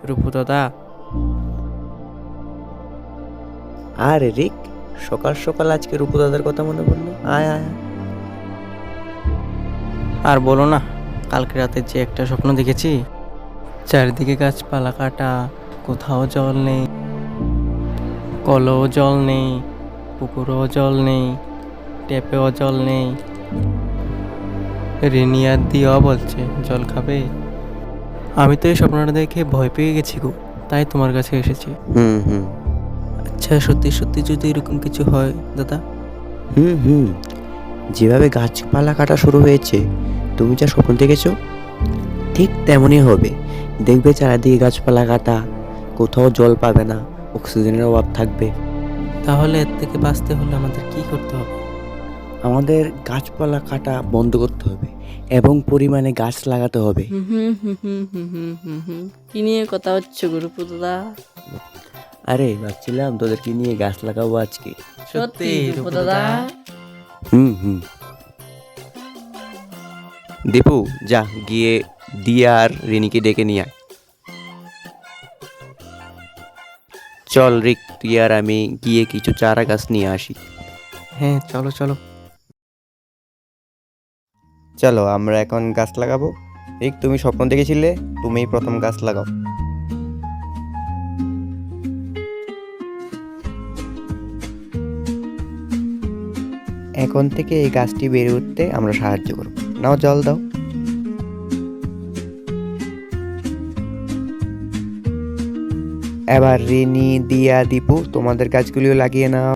রূপু দাদা। আরে রিক, সকাল সকাল আজকে রূপু দাদার কথা মনে পড়লো। আয় আয় আয়। আর বলো না, কালকে রাতে যে একটা স্বপ্ন দেখেছি, চারিদিকে গাছপালা কাটা, কোথাও জল নেই, কলেও জল নেই, পুকুরেও জল নেই, ট্যাপেও জল নেই। রেনিয়ার দিও বলছে জল খাবে। আমি তো এই স্বপ্নটা দেখে ভয় পেয়ে গেছি গো, তাই তোমার কাছে এসেছি। হুম হুম আচ্ছা, সত্যি সত্যি যদি এরকম কিছু হয় দাদা? হুম, যেভাবে গাছপালা কাটা শুরু হয়েছে, তুমি যা স্বপ্ন দেখেছো ঠিক তেমনই হবে। দেখবে চারিদিকে গাছপালা কাটা, কোথাও জল পাবে না, অক্সিজেনের অভাব থাকবে। তাহলে এর থেকে বাঁচতে হলে আমাদের কি করতে হবে? আমাদের গাছপালা কাটা বন্ধ করতে হবে এবং পরিমাণে গাছ লাগাতে হবে। কি নিয়ে কথা হচ্ছে গুরুপু দাদা? আরে ভাবছিলাম তোদেরকে নিয়ে গাছ লাগাবো আজকে। সত্যি রূপু দাদা? হুম দীপু, যা গিয়ে দিয়া আর রিনিকে ডেকে নিয়ে আয়। চল রিক, তুই আর আমি গিয়ে কিছু চারা গাছ নিয়ে আসি। হ্যাঁ, চলো চলো। চলো আমরা এখন গাছ লাগাবো। রিক, তুমি স্বপ্ন দেখেছিলে, তুমিই প্রথম গাছ লাগাও। এখন থেকে এই গাছটি বেড়ে উঠতে আমরা সাহায্য করব। নাও জল দাও। এবার রিনি, দিয়া, দীপু, তোমাদের গাছগুলিও লাগিয়ে নাও।